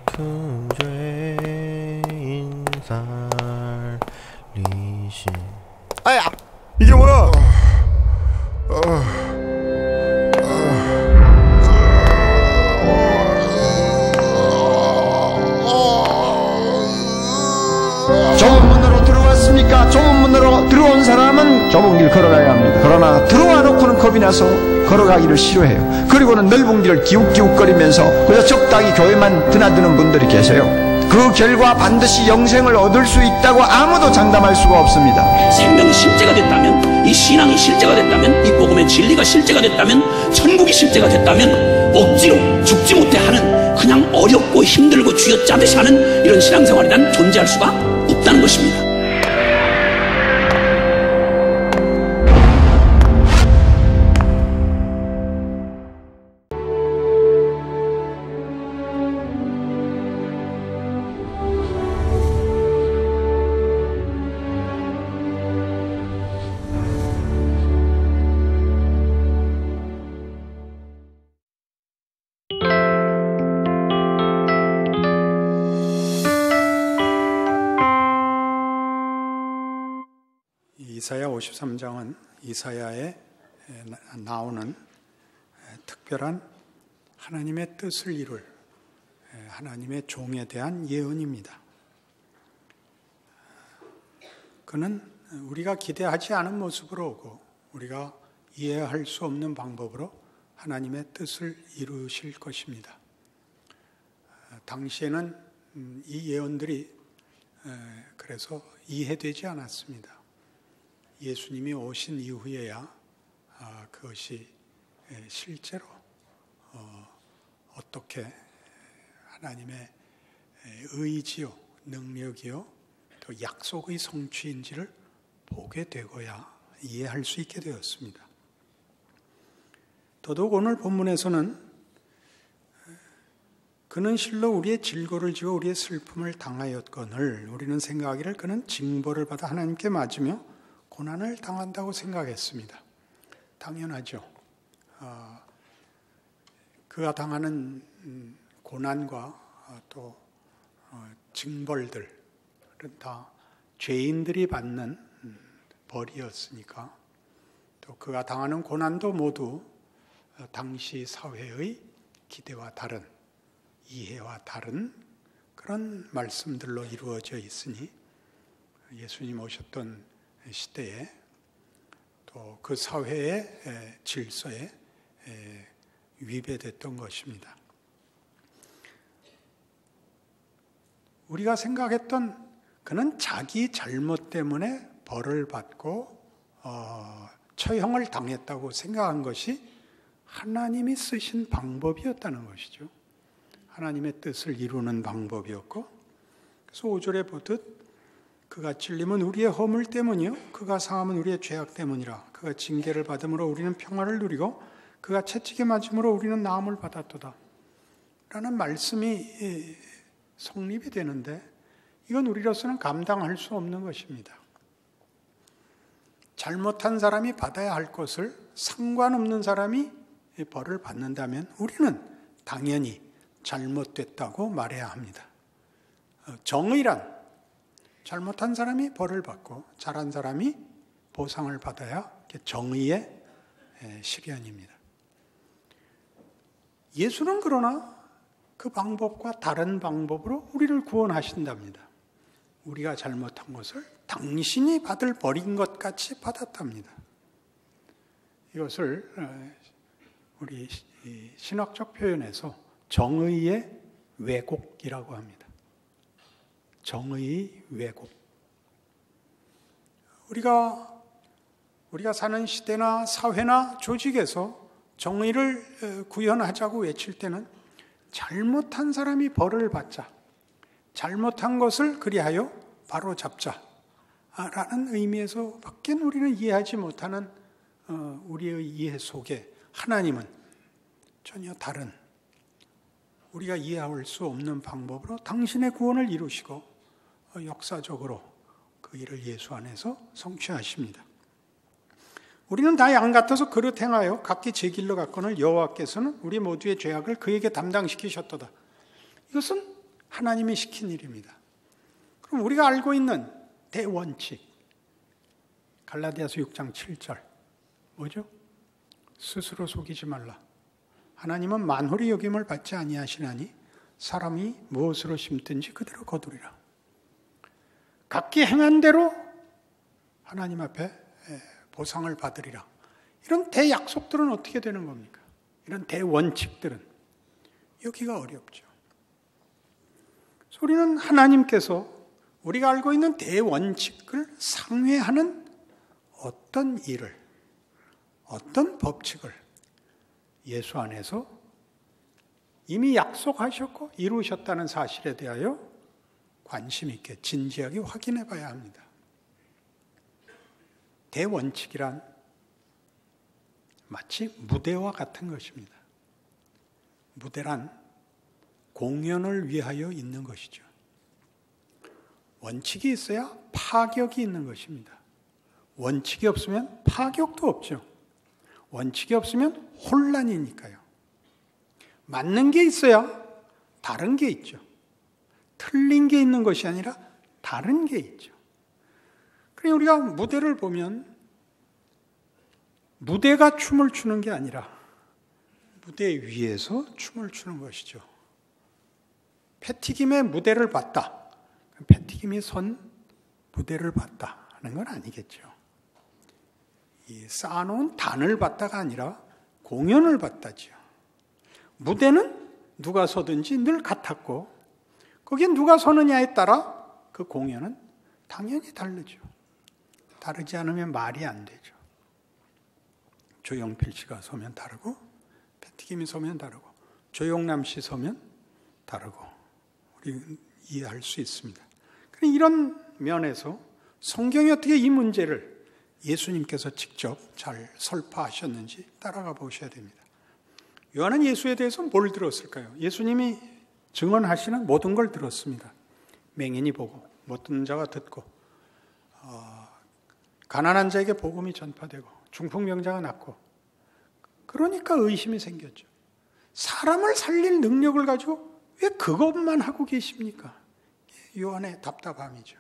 큰 죄인 살리신. 아야! 이게 뭐야? 좁은 문으로 들어왔습니까? 좁은 문으로 들어온 사람은 좁은 길 걸어가야 합니다. 그러나 들어와 놓고는 겁이 나서 걸어가기를 싫어해요. 그리고는 넓은 길을 기웃기웃거리면서 그저 적당히 교회만 드나드는 분들이 계세요. 그 결과 반드시 영생을 얻을 수 있다고 아무도 장담할 수가 없습니다. 생명이 실제가 됐다면, 이 신앙이 실제가 됐다면, 이 복음의 진리가 실제가 됐다면, 천국이 실제가 됐다면 억지로 죽지 못해 하는, 그냥 어렵고 힘들고 쥐어짜듯이 하는 이런 신앙생활이 난 존재할 수가 없다는 것입니다. 이사야 53장은 이사야에 나오는 특별한 하나님의 뜻을 이룰 하나님의 종에 대한 예언입니다. 그는 우리가 기대하지 않은 모습으로 오고 우리가 이해할 수 없는 방법으로 하나님의 뜻을 이루실 것입니다. 당시에는 이 예언들이 그래서 이해되지 않았습니다. 예수님이 오신 이후에야 그것이 실제로 어떻게 하나님의 의지요, 능력이요, 또 약속의 성취인지를 보게 되고야 이해할 수 있게 되었습니다. 더더욱 오늘 본문에서는 그는 실로 우리의 질고를 지어 우리의 슬픔을 당하였거늘 우리는 생각하기를 그는 징벌을 받아 하나님께 맞으며 고난을 당한다고 생각했습니다. 당연하죠. 그가 당하는 고난과 또 징벌들은 다 죄인들이 받는 벌이었으니까, 또 그가 당하는 고난도 모두 당시 사회의 기대와 다른, 이해와 다른 그런 말씀들로 이루어져 있으니 예수님 오셨던 시대에 또 그 사회의 질서에 위배됐던 것입니다. 우리가 생각했던 그는 자기 잘못 때문에 벌을 받고 처형을 당했다고 생각한 것이 하나님이 쓰신 방법이었다는 것이죠. 하나님의 뜻을 이루는 방법이었고, 그래서 5절에 보듯 그가 찔림은 우리의 허물 때문이요 그가 상함은 우리의 죄악 때문이라. 그가 징계를 받음으로 우리는 평화를 누리고 그가 채찍에 맞음으로 우리는 나음을 받았도다 라는 말씀이 성립이 되는데, 이건 우리로서는 감당할 수 없는 것입니다. 잘못한 사람이 받아야 할 것을 상관없는 사람이 벌을 받는다면 우리는 당연히 잘못됐다고 말해야 합니다. 정의란 잘못한 사람이 벌을 받고 잘한 사람이 보상을 받아야 정의의 실현입니다. 예수는 그러나 그 방법과 다른 방법으로 우리를 구원하신답니다. 우리가 잘못한 것을 당신이 받을 벌인 것 같이 받았답니다. 이것을 우리 신학적 표현에서 정의의 왜곡이라고 합니다. 정의의 왜곡. 우리가 사는 시대나 사회나 조직에서 정의를 구현하자고 외칠 때는 잘못한 사람이 벌을 받자, 잘못한 것을 그리하여 바로 잡자라는 의미에서 밖엔 우리는 이해하지 못하는 우리의 이해 속에 하나님은 전혀 다른, 우리가 이해할 수 없는 방법으로 당신의 구원을 이루시고 역사적으로 그 일을 예수 안에서 성취하십니다. 우리는 다 양 같아서 그릇 행하여 각기 제 길로 갔거늘 여호와께서는 우리 모두의 죄악을 그에게 담당시키셨도다. 이것은 하나님이 시킨 일입니다. 그럼 우리가 알고 있는 대원칙, 갈라디아서 6장 7절 뭐죠? 스스로 속이지 말라. 하나님은 만홀히 여김을 받지 아니하시나니 사람이 무엇으로 심든지 그대로 거두리라. 각기 행한 대로 하나님 앞에 보상을 받으리라. 이런 대약속들은 어떻게 되는 겁니까? 이런 대원칙들은 여기가 어렵죠. 우리는 하나님께서 우리가 알고 있는 대원칙을 상회하는 어떤 일을, 어떤 법칙을 예수 안에서 이미 약속하셨고 이루셨다는 사실에 대하여 관심 있게 진지하게 확인해 봐야 합니다. 대원칙이란 마치 무대와 같은 것입니다. 무대란 공연을 위하여 있는 것이죠. 원칙이 있어야 파격이 있는 것입니다. 원칙이 없으면 파격도 없죠. 원칙이 없으면 혼란이니까요. 맞는 게 있어야 다른 게 있죠. 틀린 게 있는 것이 아니라 다른 게 있죠. 그러니 우리가 무대를 보면 무대가 춤을 추는 게 아니라 무대 위에서 춤을 추는 것이죠. 패티김의 무대를 봤다. 패티김이 선 무대를 봤다 하는 건 아니겠죠. 이 쌓아놓은 단을 봤다가 아니라 공연을 봤다지요. 무대는 누가 서든지 늘 같았고 거기에 누가 서느냐에 따라 그 공연은 당연히 다르죠. 다르지 않으면 말이 안 되죠. 조용필 씨가 서면 다르고 패티김이 서면 다르고 조용남 씨 서면 다르고 우리 이해할 수 있습니다. 이런 면에서 성경이 어떻게 이 문제를 예수님께서 직접 잘 설파하셨는지 따라가 보셔야 됩니다. 요한은 예수에 대해서 뭘 들었을까요? 예수님이 증언하시는 모든 걸 들었습니다. 맹인이 보고 못 듣는 자가 듣고 가난한 자에게 복음이 전파되고 중풍병자가 낫고 그러니까 의심이 생겼죠. 사람을 살릴 능력을 가지고 왜 그것만 하고 계십니까? 요한의 답답함이죠.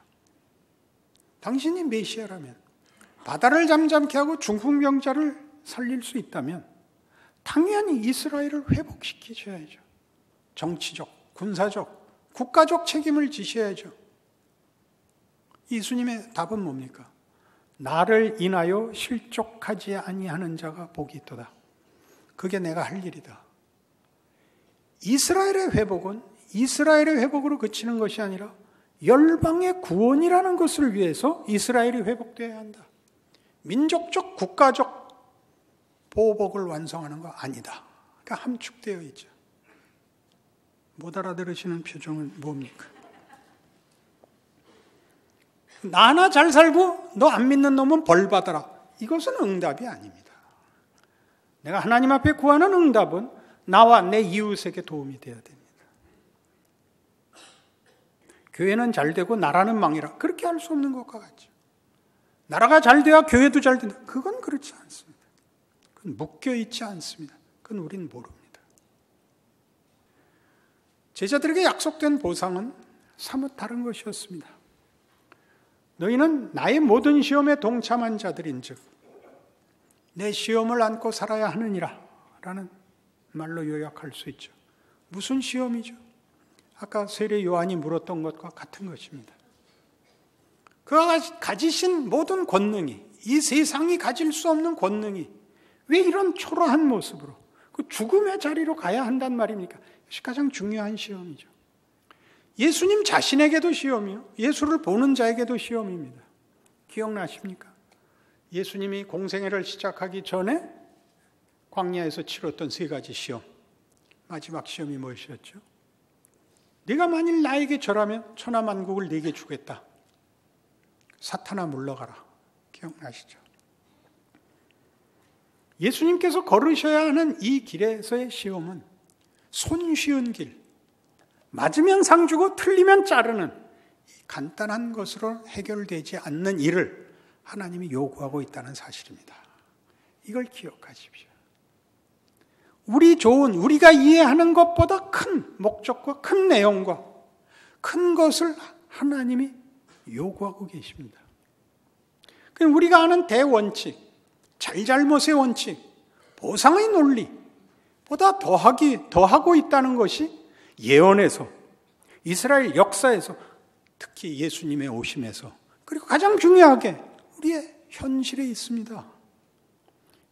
당신이 메시아라면 바다를 잠잠케 하고 중풍병자를 살릴 수 있다면 당연히 이스라엘을 회복시키셔야죠. 정치적, 군사적, 국가적 책임을 지셔야죠. 예수님의 답은 뭡니까? 나를 인하여 실족하지 아니하는 자가 복이 있도다. 그게 내가 할 일이다. 이스라엘의 회복은 이스라엘의 회복으로 그치는 것이 아니라 열방의 구원이라는 것을 위해서 이스라엘이 회복되어야 한다. 민족적, 국가적 보복을 완성하는 거 아니다. 그러니까 함축되어 있죠. 못 알아들으시는 표정은 뭡니까? 나 하나 잘 살고 너 안 믿는 놈은 벌 받아라. 이것은 응답이 아닙니다. 내가 하나님 앞에 구하는 응답은 나와 내 이웃에게 도움이 되어야 됩니다. 교회는 잘 되고 나라는 망해라. 그렇게 할 수 없는 것과 같죠. 나라가 잘 돼야 교회도 잘 된다. 그건 그렇지 않습니다. 그건 묶여있지 않습니다. 그건 우린 모릅니다. 제자들에게 약속된 보상은 사뭇 다른 것이었습니다. 너희는 나의 모든 시험에 동참한 자들인즉 내 시험을 안고 살아야 하느니라 라는 말로 요약할 수 있죠. 무슨 시험이죠? 아까 세례 요한이 물었던 것과 같은 것입니다. 그가 가지신 모든 권능이, 이 세상이 가질 수 없는 권능이 왜 이런 초라한 모습으로 그 죽음의 자리로 가야 한단 말입니까? 이것이 가장 중요한 시험이죠. 예수님 자신에게도 시험이요, 예수를 보는 자에게도 시험입니다. 기억나십니까? 예수님이 공생애를 시작하기 전에 광야에서 치렀던 3가지 시험. 마지막 시험이 무엇이었죠? 네가 만일 나에게 절하면 천하만국을 네게 주겠다. 사탄아 물러가라. 기억나시죠? 예수님께서 걸으셔야 하는 이 길에서의 시험은 손쉬운 길, 맞으면 상 주고 틀리면 자르는 간단한 것으로 해결되지 않는 일을 하나님이 요구하고 있다는 사실입니다. 이걸 기억하십시오. 우리가 이해하는 것보다 큰 목적과 큰 내용과 큰 것을 하나님이 요구하고 계십니다. 우리가 아는 대원칙, 잘잘못의 원칙, 보상의 논리보다 더하고 있다는 것이 예언에서, 이스라엘 역사에서, 특히 예수님의 오심에서, 그리고 가장 중요하게 우리의 현실에 있습니다.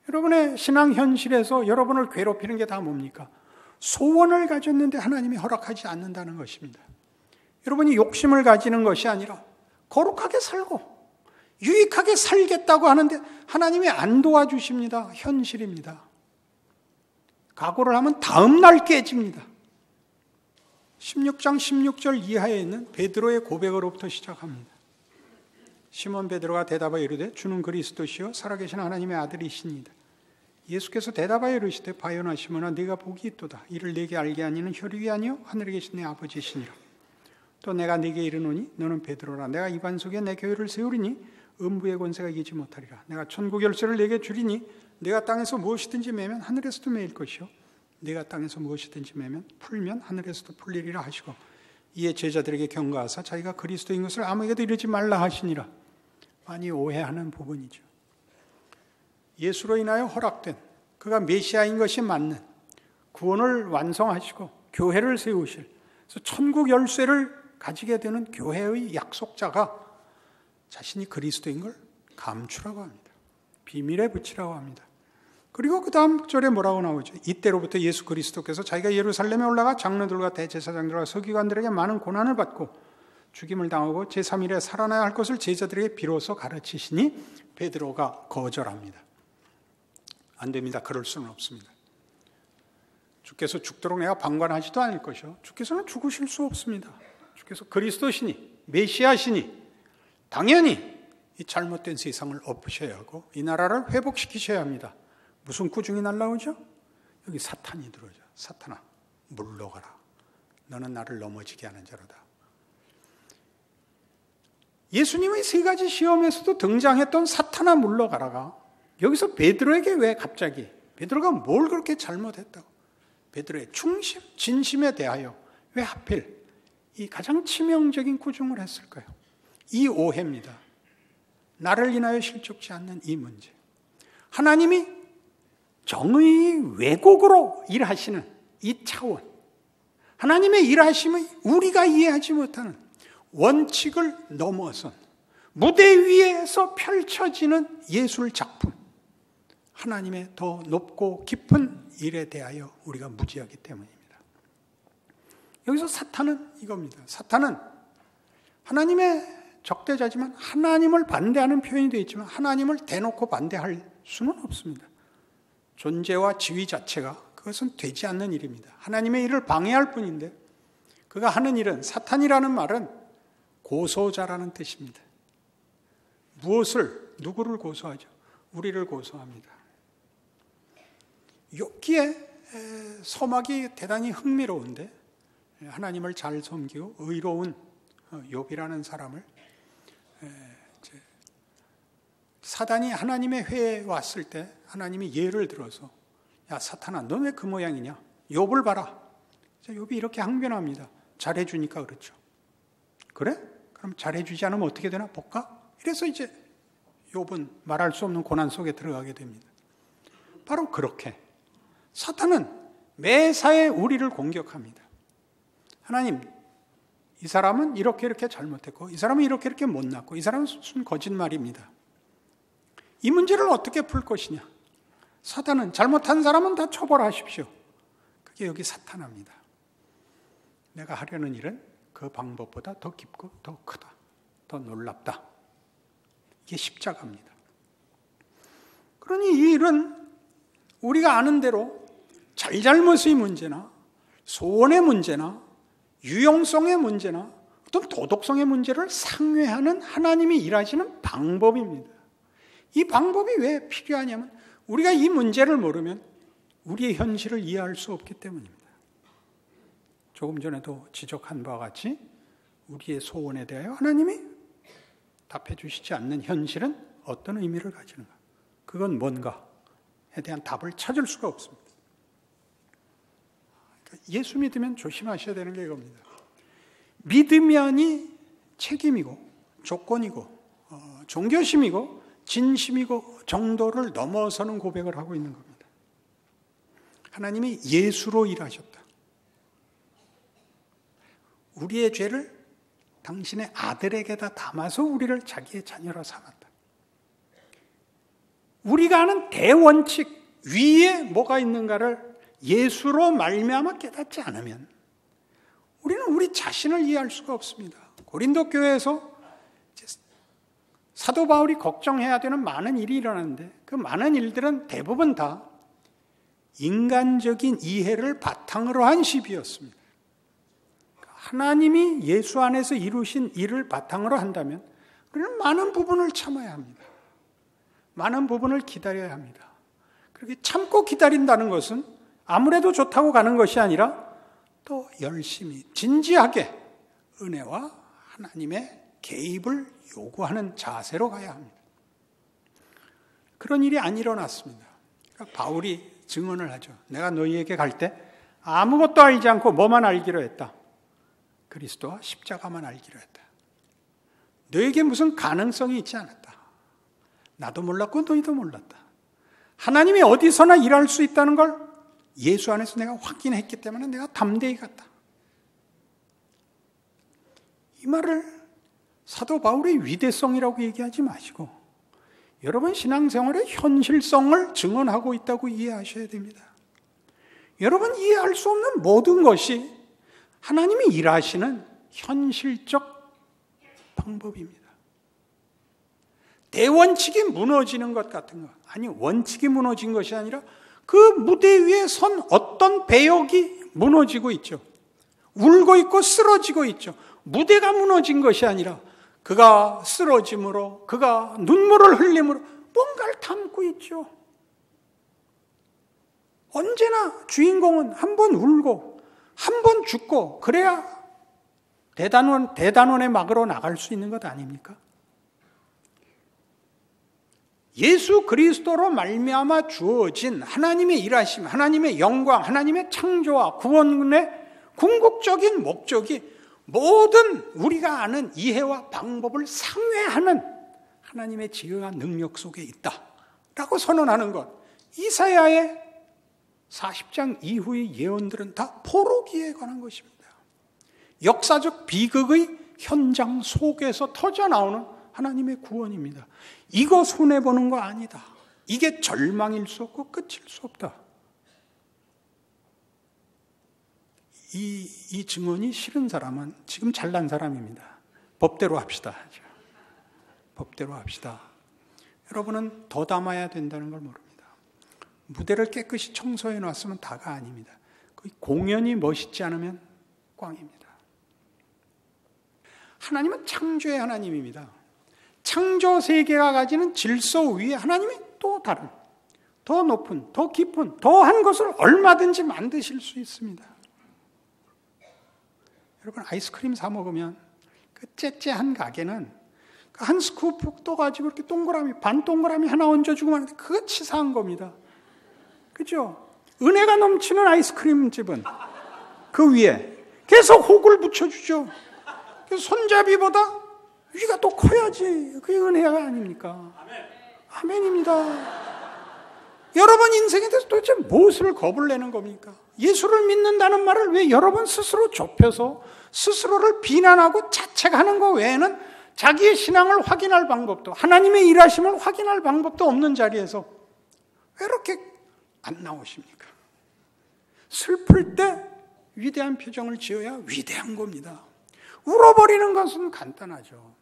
여러분의 신앙 현실에서 여러분을 괴롭히는 게 다 뭡니까? 소원을 가졌는데 하나님이 허락하지 않는다는 것입니다. 여러분이 욕심을 가지는 것이 아니라 거룩하게 살고 유익하게 살겠다고 하는데 하나님이 안 도와주십니다. 현실입니다. 각오를 하면 다음 날 깨집니다. 16장 16절 이하에 있는 베드로의 고백으로부터 시작합니다. 시몬 베드로가 대답하여 이르되 주는 그리스도시요 살아계신 하나님의 아들이시니이다. 예수께서 대답하여 이르시되 바요나 시몬아 네가 복이 있도다. 이를 네게 알게 하니는 혈육이 아니요 하늘에 계신 내 아버지시니라. 또 내가 네게 이르노니 너는 베드로라. 내가 이반 속에 내 교회를 세우리니 음부의 권세가 이기지 못하리라. 내가 천국 열쇠를 네게 주리니 네가 땅에서 무엇이든지 매면 하늘에서도 매일 것이요 네가 땅에서 무엇이든지 매면 풀면 하늘에서도 풀리리라 하시고 이에 제자들에게 경고하사 자기가 그리스도인 것을 아무에게도 이르지 말라 하시니라. 많이 오해하는 부분이죠. 예수로 인하여 허락된 그가 메시아인 것이 맞는 구원을 완성하시고 교회를 세우실, 그래서 천국 열쇠를 가지게 되는 교회의 약속자가 자신이 그리스도인 걸 감추라고 합니다. 비밀에 붙이라고 합니다. 그리고 그 다음 절에 뭐라고 나오죠? 이때로부터 예수 그리스도께서 자기가 예루살렘에 올라가 장로들과 대제사장들과 서기관들에게 많은 고난을 받고 죽임을 당하고 제3일에 살아나야 할 것을 제자들에게 비로소 가르치시니 베드로가 거절합니다. 안 됩니다. 그럴 수는 없습니다. 주께서 죽도록 내가 방관하지도 않을 것이요. 주께서는 죽으실 수 없습니다. 주께서 그리스도시니 메시아시니 당연히 이 잘못된 세상을 엎으셔야 하고 이 나라를 회복시키셔야 합니다. 무슨 꾸중이 날라오죠? 여기 사탄이 들어오죠. 사탄아 물러가라. 너는 나를 넘어지게 하는 자로다. 예수님의 세 가지 시험에서도 등장했던 사탄아 물러가라가 여기서 베드로에게 왜 갑자기, 베드로가 뭘 그렇게 잘못했다고, 베드로의 충심, 진심에 대하여 왜 하필 이 가장 치명적인 꾸중을 했을까요? 이 오해입니다. 나를 인하여 실족지 않는 이 문제. 하나님이 정의의 왜곡으로 일하시는 이 차원, 하나님의 일하심의 우리가 이해하지 못하는 원칙을 넘어선 무대 위에서 펼쳐지는 예술 작품, 하나님의 더 높고 깊은 일에 대하여 우리가 무지하기 때문입니다. 여기서 사탄은 이겁니다. 사탄은 하나님의 적대자지만 하나님을 반대하는 표현이 되어 있지만 하나님을 대놓고 반대할 수는 없습니다. 존재와 지위 자체가 그것은 되지 않는 일입니다. 하나님의 일을 방해할 뿐인데 그가 하는 일은, 사탄이라는 말은 고소자라는 뜻입니다. 무엇을, 누구를 고소하죠? 우리를 고소합니다. 욥기의 서막이 대단히 흥미로운데 하나님을 잘 섬기고 의로운 욥이라는 사람을 사단이 하나님의 회에 왔을 때 하나님이 예를 들어서 야 사탄아 넌 왜 그 모양이냐? 욥을 봐라. 욥이 이렇게 항변합니다. 잘해주니까 그렇죠. 그래? 그럼 잘해주지 않으면 어떻게 되나 볼까? 이래서 이제 욥은 말할 수 없는 고난 속에 들어가게 됩니다. 바로 그렇게 사탄은 매사에 우리를 공격합니다. 하나님, 이 사람은 이렇게 잘못했고 이 사람은 이렇게 못났고 이 사람은 순 거짓말입니다. 이 문제를 어떻게 풀 것이냐? 사탄은 잘못한 사람은 다 처벌하십시오. 그게 여기 사탄합니다. 내가 하려는 일은 그 방법보다 더 깊고 더 크다. 더 놀랍다. 이게 십자가입니다. 그러니 이 일은 우리가 아는 대로 잘잘못의 문제나 소원의 문제나 유용성의 문제나 어떤 도덕성의 문제를 상회하는 하나님이 일하시는 방법입니다. 이 방법이 왜 필요하냐면 우리가 이 문제를 모르면 우리의 현실을 이해할 수 없기 때문입니다. 조금 전에도 지적한 바와 같이 우리의 소원에 대하여 하나님이 답해 주시지 않는 현실은 어떤 의미를 가지는가? 그건 뭔가에 대한 답을 찾을 수가 없습니다. 예수 믿으면 조심하셔야 되는 게 이겁니다. 믿으면이 책임이고 조건이고 종교심이고 진심이고 정도를 넘어서는 고백을 하고 있는 겁니다. 하나님이 예수로 일하셨다. 우리의 죄를 당신의 아들에게다 담아서 우리를 자기의 자녀로 삼았다. 우리가 아는 대원칙 위에 뭐가 있는가를 예수로 말미암아 깨닫지 않으면 우리는 우리 자신을 이해할 수가 없습니다. 고린도 교회에서 사도 바울이 걱정해야 되는 많은 일이 일어났는데 그 많은 일들은 대부분 다 인간적인 이해를 바탕으로 한 시비였습니다. 하나님이 예수 안에서 이루신 일을 바탕으로 한다면 우리는 많은 부분을 참아야 합니다. 많은 부분을 기다려야 합니다. 그렇게 참고 기다린다는 것은 아무래도 좋다고 가는 것이 아니라 더 열심히 진지하게 은혜와 하나님의 개입을 요구하는 자세로 가야 합니다. 그런 일이 안 일어났습니다. 그러니까 바울이 증언을 하죠. 내가 너희에게 갈 때 아무것도 알지 않고 뭐만 알기로 했다. 그리스도와 십자가만 알기로 했다. 너에게 무슨 가능성이 있지 않았다. 나도 몰랐고 너희도 몰랐다. 하나님이 어디서나 일할 수 있다는 걸 예수 안에서 내가 확인했기 때문에 내가 담대히 갔다. 이 말을 사도 바울의 위대성이라고 얘기하지 마시고 여러분 신앙생활의 현실성을 증언하고 있다고 이해하셔야 됩니다. 여러분 이해할 수 없는 모든 것이 하나님이 일하시는 현실적 방법입니다. 대원칙이 무너지는 것 같은 거. 아니, 원칙이 무너진 것이 아니라 그 무대 위에 선 어떤 배역이 무너지고 있죠. 울고 있고 쓰러지고 있죠. 무대가 무너진 것이 아니라 그가 쓰러짐으로, 그가 눈물을 흘림으로 뭔가를 담고 있죠. 언제나 주인공은 한 번 울고 한 번 죽고 그래야 대단원의 막으로 나갈 수 있는 것 아닙니까? 예수 그리스도로 말미암아 주어진 하나님의 일하심, 하나님의 영광, 하나님의 창조와 구원의 궁극적인 목적이 모든 우리가 아는 이해와 방법을 상회하는 하나님의 지혜와 능력 속에 있다라고 선언하는 것. 이사야의 40장 이후의 예언들은 다 포로기에 관한 것입니다. 역사적 비극의 현장 속에서 터져나오는 하나님의 구원입니다. 이거 손해보는 거 아니다. 이게 절망일 수 없고 끝일 수 없다. 이 증언이 싫은 사람은 지금 잘난 사람입니다. 법대로 합시다. 법대로 합시다. 여러분은 더 담아야 된다는 걸 모릅니다. 무대를 깨끗이 청소해 놨으면 다가 아닙니다. 공연이 멋있지 않으면 꽝입니다. 하나님은 창조의 하나님입니다. 창조 세계가 가지는 질서 위에 하나님이 또 다른, 더 높은, 더 깊은, 더한 것을 얼마든지 만드실 수 있습니다. 여러분 아이스크림 사 먹으면 그 째째한 가게는 한 스쿠프 떠가지고 이렇게 동그라미, 반 동그라미 하나 얹어주고 하는데 그거 치사한 겁니다. 그죠? 은혜가 넘치는 아이스크림 집은 그 위에 계속 혹을 붙여주죠. 그래서 손잡이보다 위가 또 커야지. 그게 은혜가 아닙니까? 아멘입니다. 여러분 인생에 대해서 도대체 무엇을 겁을 내는 겁니까? 예수를 믿는다는 말을 왜 여러분 스스로 좁혀서 스스로를 비난하고 자책하는 것 외에는 자기의 신앙을 확인할 방법도, 하나님의 일하심을 확인할 방법도 없는 자리에서 왜 이렇게 안 나오십니까? 슬플 때 위대한 표정을 지어야 위대한 겁니다. 울어버리는 것은 간단하죠.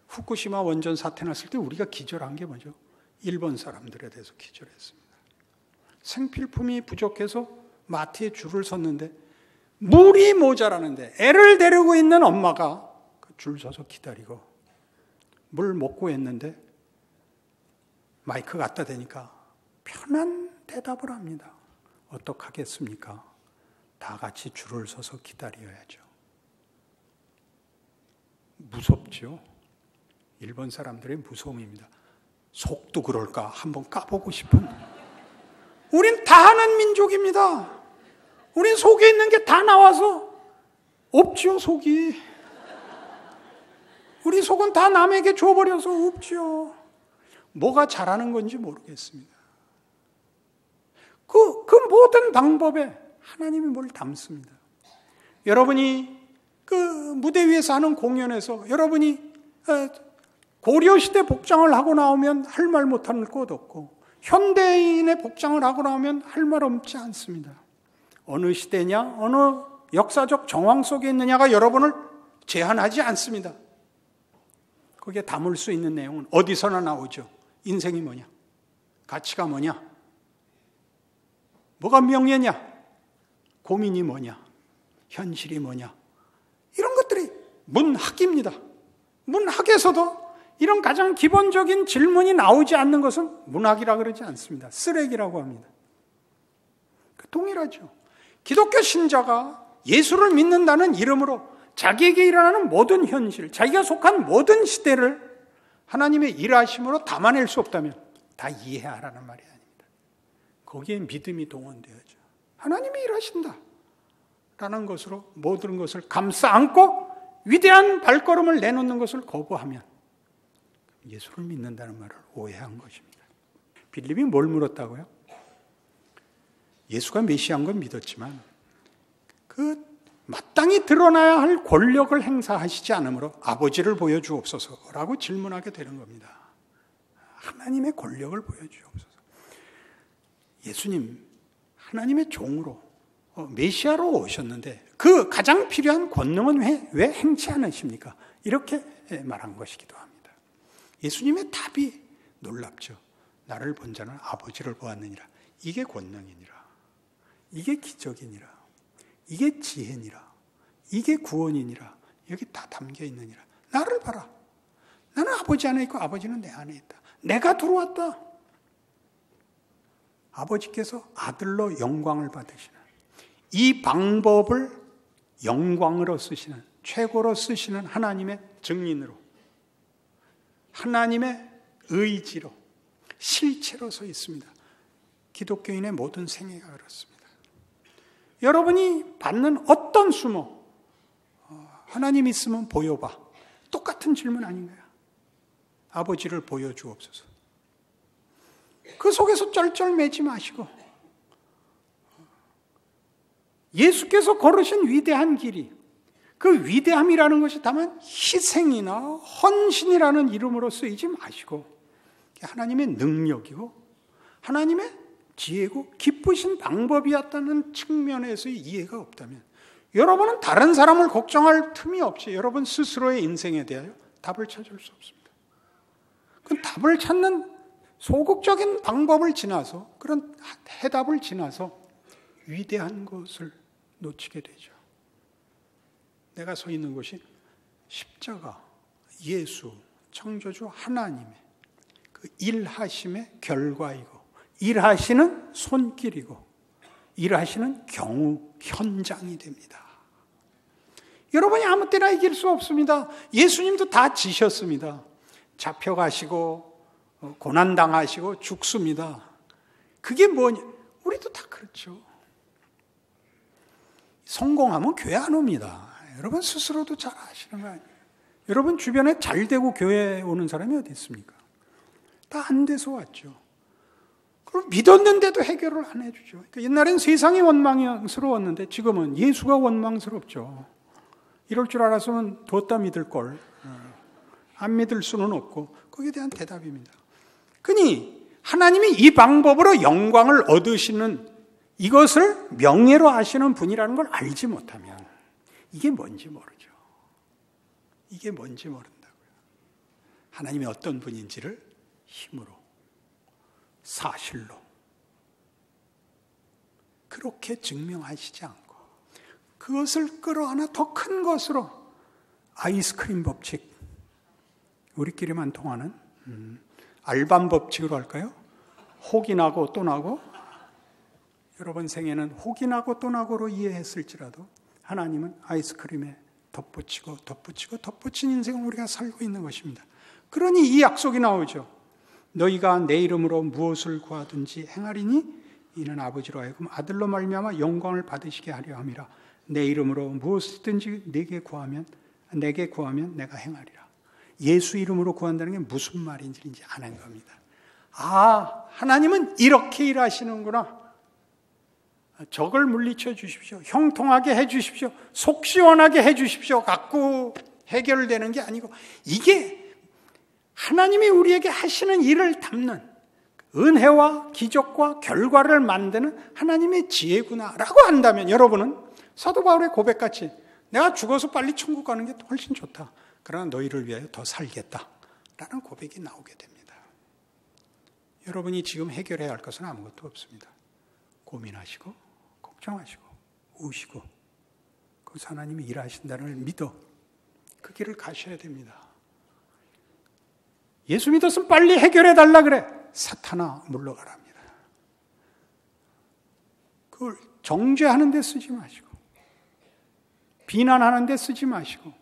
후쿠시마 원전 사태 났을 때 우리가 기절한 게 뭐죠? 일본 사람들에 대해서 기절했습니다. 생필품이 부족해서 마트에 줄을 섰는데 물이 모자라는데 애를 데리고 있는 엄마가 줄 서서 기다리고 물 못 구했는데 마이크 갖다 대니까 편한 대답을 합니다. 어떡하겠습니까? 다 같이 줄을 서서 기다려야죠. 무섭죠? 일본 사람들의 무서움입니다. 속도 그럴까 한번 까보고 싶은. 우린 다 하는 민족입니다. 우리 속에 있는 게 다 나와서 없지요, 속이. 우리 속은 다 남에게 줘버려서 없지요. 뭐가 잘하는 건지 모르겠습니다. 그 모든 방법에 하나님이 뭘 담습니다. 여러분이 그 무대 위에서 하는 공연에서 여러분이 고려시대 복장을 하고 나오면 할 말 못할 것 없고, 현대인의 복장을 하고 나오면 할 말 없지 않습니다. 어느 시대냐, 어느 역사적 정황 속에 있느냐가 여러분을 제한하지 않습니다. 거기에 담을 수 있는 내용은 어디서나 나오죠. 인생이 뭐냐, 가치가 뭐냐, 뭐가 명예냐, 고민이 뭐냐, 현실이 뭐냐, 이런 것들이 문학입니다. 문학에서도 이런 가장 기본적인 질문이 나오지 않는 것은 문학이라 그러지 않습니다. 쓰레기라고 합니다. 동일하죠. 기독교 신자가 예수를 믿는다는 이름으로 자기에게 일어나는 모든 현실, 자기가 속한 모든 시대를 하나님의 일하심으로 담아낼 수 없다면 다 이해하라는 말이 아닙니다. 거기에 믿음이 동원되어야죠. 하나님이 일하신다 라는 것으로 모든 것을 감싸 안고 위대한 발걸음을 내놓는 것을 거부하면 예수를 믿는다는 말을 오해한 것입니다. 빌립이 뭘 물었다고요? 예수가 메시아인 건 믿었지만 그 마땅히 드러나야 할 권력을 행사하시지 않으므로 아버지를 보여주옵소서라고 질문하게 되는 겁니다. 하나님의 권력을 보여주옵소서. 예수님 하나님의 종으로 메시아로 오셨는데 그 가장 필요한 권능은 왜 행치 않으십니까? 이렇게 말한 것이기도 합니다. 예수님의 답이 놀랍죠. 나를 본 자는 아버지를 보았느니라. 이게 권능이니라. 이게 기적이니라. 이게 지혜니라. 이게 구원이니라. 여기 다 담겨 있느니라. 나를 봐라. 나는 아버지 안에 있고 아버지는 내 안에 있다. 내가 들어왔다. 아버지께서 아들로 영광을 받으시는, 이 방법을 영광으로 쓰시는, 최고로 쓰시는 하나님의 증인으로, 하나님의 의지로, 실체로 서 있습니다. 기독교인의 모든 생애가 그렇습니다. 여러분이 받는 어떤 수모, 하나님 있으면 보여봐. 똑같은 질문 아닌가요? 아버지를 보여주옵소서. 그 속에서 쩔쩔매지 마시고 예수께서 걸으신 위대한 길이, 그 위대함이라는 것이 다만 희생이나 헌신이라는 이름으로 쓰이지 마시고 하나님의 능력이고 하나님의 지혜고 기쁘신 방법이었다는 측면에서의 이해가 없다면 여러분은 다른 사람을 걱정할 틈이 없이 여러분 스스로의 인생에 대하여 답을 찾을 수 없습니다. 그 답을 찾는 소극적인 방법을 지나서, 그런 해답을 지나서 위대한 것을 놓치게 되죠. 내가 서 있는 곳이 십자가, 예수, 창조주 하나님의 그 일하심의 결과이고, 일하시는 손길이고, 일하시는 경우 현장이 됩니다. 여러분이 아무 때나 이길 수 없습니다. 예수님도 다 지셨습니다. 잡혀가시고 고난당하시고 죽습니다. 그게 뭐냐? 우리도 다 그렇죠. 성공하면 교회 안 옵니다. 여러분 스스로도 잘 아시는 거 아니에요? 여러분 주변에 잘 되고 교회에 오는 사람이 어디 있습니까? 다 안 돼서 왔죠. 그럼 믿었는데도 해결을 안 해주죠. 그러니까 옛날엔 세상이 원망스러웠는데 지금은 예수가 원망스럽죠. 이럴 줄 알았으면 뒀다 믿을 걸. 안 믿을 수는 없고, 거기에 대한 대답입니다. 그니 하나님이 이 방법으로 영광을 얻으시는, 이것을 명예로 하시는 분이라는 걸 알지 못하면 이게 뭔지 모르죠. 이게 뭔지 모른다고요. 하나님이 어떤 분인지를 힘으로, 사실로 그렇게 증명하시지 않고 그것을 끌어안아 더 큰 것으로, 아이스크림 법칙, 우리끼리만 통하는 알밤 법칙으로 할까요? 혹이 나고 또 나고. 여러분 생애는 혹이 나고 또 나고로 이해했을지라도 하나님은 아이스크림에 덧붙이고 덧붙이고 덧붙인 인생을 우리가 살고 있는 것입니다. 그러니 이 약속이 나오죠. 너희가 내 이름으로 무엇을 구하든지 행하리니 이는 아버지로 하여금 아들로 말미암아 영광을 받으시게 하려 함이라. 내 이름으로 무엇이든지 내게 구하면 내가 행하리라. 예수 이름으로 구한다는 게 무슨 말인지 아는 겁니다. 아, 하나님은 이렇게 일하시는구나. 적을 물리쳐 주십시오. 형통하게 해 주십시오. 속 시원하게 해 주십시오. 갖고 해결되는 게 아니고, 이게 하나님이 우리에게 하시는 일을 담는 은혜와 기적과 결과를 만드는 하나님의 지혜구나라고 한다면, 여러분은 사도 바울의 고백같이 내가 죽어서 빨리 천국 가는 게 훨씬 좋다, 그러나 너희를 위하여 더 살겠다라는 고백이 나오게 됩니다. 여러분이 지금 해결해야 할 것은 아무것도 없습니다. 고민하시고 걱정하시고 우시고 그래서 하나님이 일하신다는 걸 믿어 그 길을 가셔야 됩니다. 예수 믿었으면 빨리 해결해 달라 그래. 사탄아 물러가랍니다. 그걸 정죄하는 데 쓰지 마시고 비난하는 데 쓰지 마시고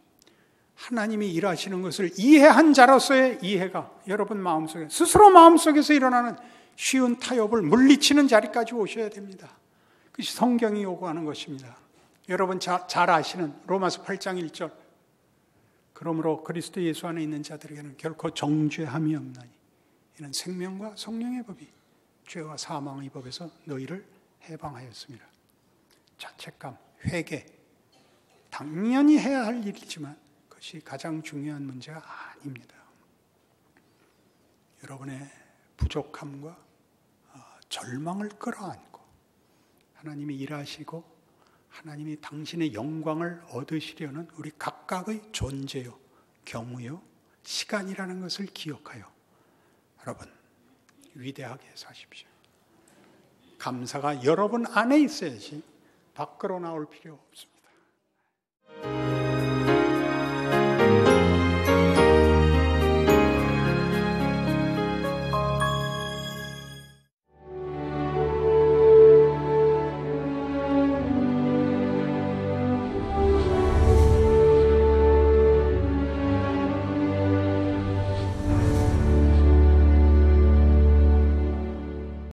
하나님이 일하시는 것을 이해한 자로서의 이해가 여러분 마음속에, 스스로 마음속에서 일어나는 쉬운 타협을 물리치는 자리까지 오셔야 됩니다. 그것이 성경이 요구하는 것입니다. 여러분 잘 아시는 로마서 8장 1절, 그러므로 그리스도 예수 안에 있는 자들에게는 결코 정죄함이 없나니 이는 생명과 성령의 법이 죄와 사망의 법에서 너희를 해방하였습니다. 자책감, 회개, 당연히 해야 할 일이지만 그것이 가장 중요한 문제가 아닙니다. 여러분의 부족함과 절망을 끌어안고 하나님이 일하시고 하나님이 당신의 영광을 얻으시려는 우리 각각의 존재요, 경우요, 시간이라는 것을 기억하여 여러분 위대하게 사십시오. 감사가 여러분 안에 있어야지 밖으로 나올 필요 없습니다.